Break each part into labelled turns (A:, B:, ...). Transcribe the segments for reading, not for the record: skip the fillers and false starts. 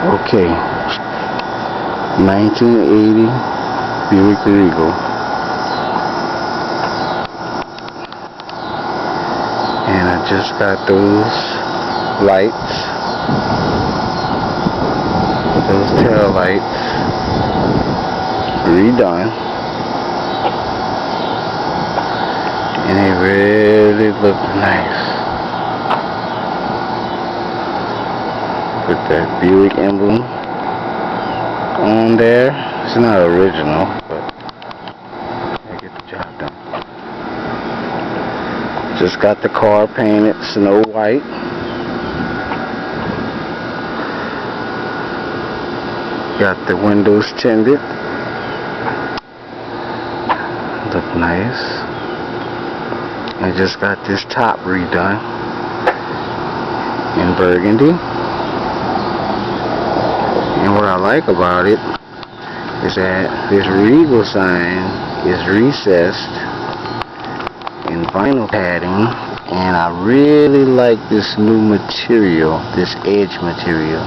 A: Okay, 1980 Buick Regal. And I just got those lights, those tail lights redone, and they really look nice. With that Buick emblem on there. It's not original, but they get the job done. Just got the car painted snow white. Got the windows tinted. Look nice. I just got this top redone in burgundy. And what I like about it is that this Regal sign is recessed in vinyl padding, and I really like this new material, this edge material.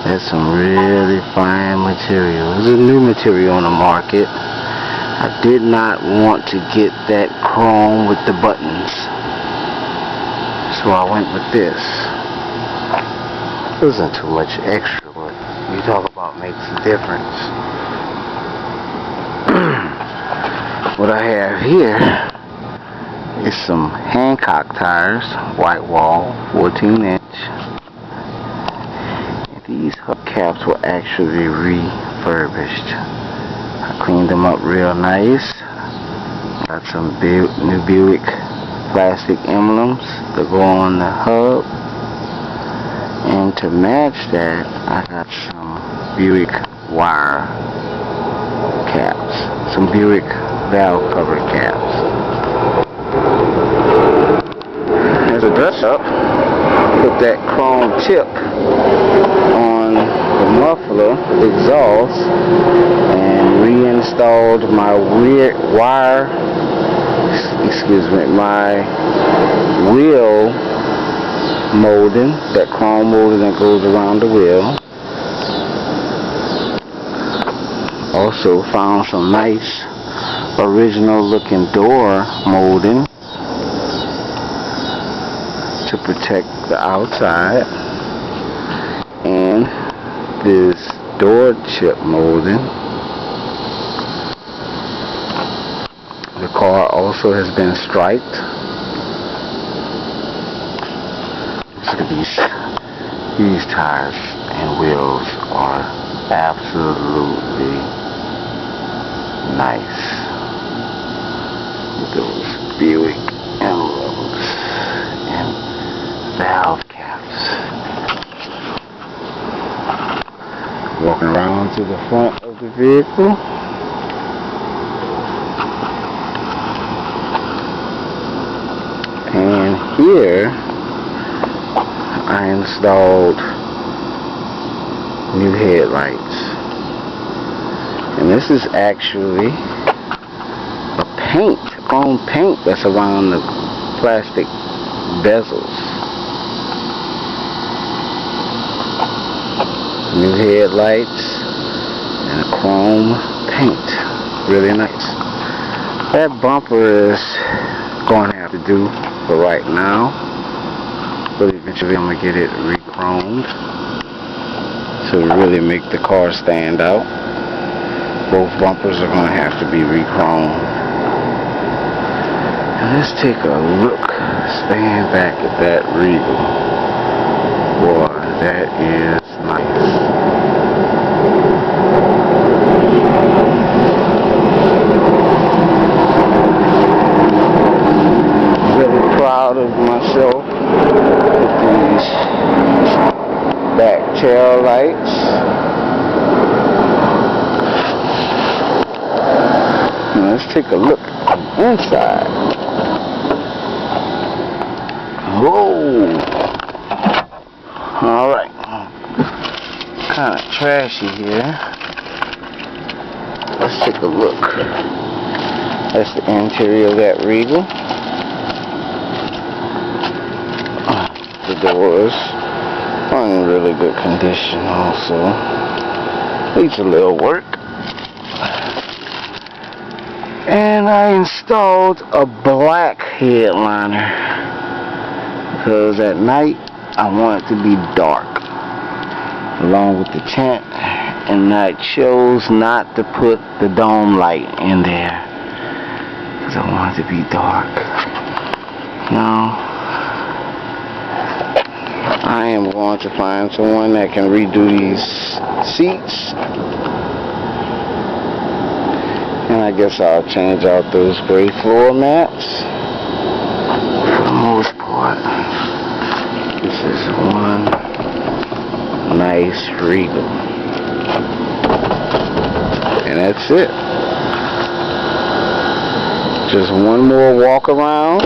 A: That's some really fine material. There's a new material on the market. I did not want to get that chrome with the buttons, so I went with this. It wasn't too much extra, but you talk about makes a difference. What I have here is some Hancock tires, white wall, 14-inch. And these hubcaps were actually refurbished. I cleaned them up real nice. Got some new Buick plastic emblems to go on the hub. And to match that, I got some Buick wire caps, some Buick valve cover caps. As a dress up, put that chrome tip on the muffler exhaust and reinstalled my my wheel molding, that chrome molding that goes around the wheel. Also found some nice original looking door molding to protect the outside, and this door chip molding. The car also has been striped. Look at these tires and wheels are absolutely nice. Those Buick emblems and valve caps. Walking around to the front of the vehicle. And here I installed new headlights, and this is actually a chrome paint that's around the plastic bezels. New headlights and a chrome paint, really nice. That bumper is going to have to do for right now. But eventually I'm going to get it re-chromed to really make the car stand out. Both bumpers are going to have to be re-chromed. And let's take a look, stand back at that Regal. Boy, that is nice. Really proud of myself. These back tail lights. Now let's take a look inside. Whoa! Alright. Kind of trashy here. Let's take a look. That's the interior of that Regal. The doors in really good condition also. Needs a little work. And I installed a black headliner because at night I want it to be dark along with the tent, and I chose not to put the dome light in there because I want it to be dark. Now I am going to find someone that can redo these seats, and I guess I'll change out those gray floor mats for the most part. This is one nice Regal, and that's it. Just one more walk around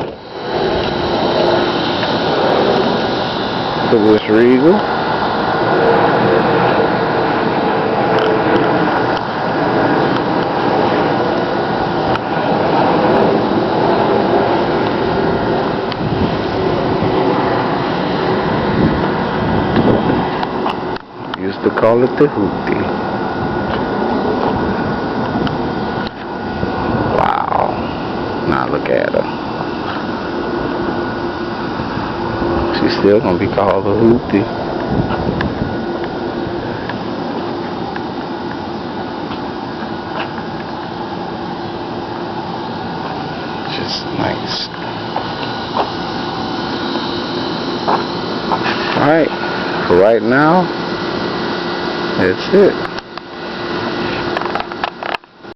A: for this Regal. Used to call it the hoopty. Wow. Now look at her. She's still gonna be called the hoopty. Just nice. Alright, for right now, that's it.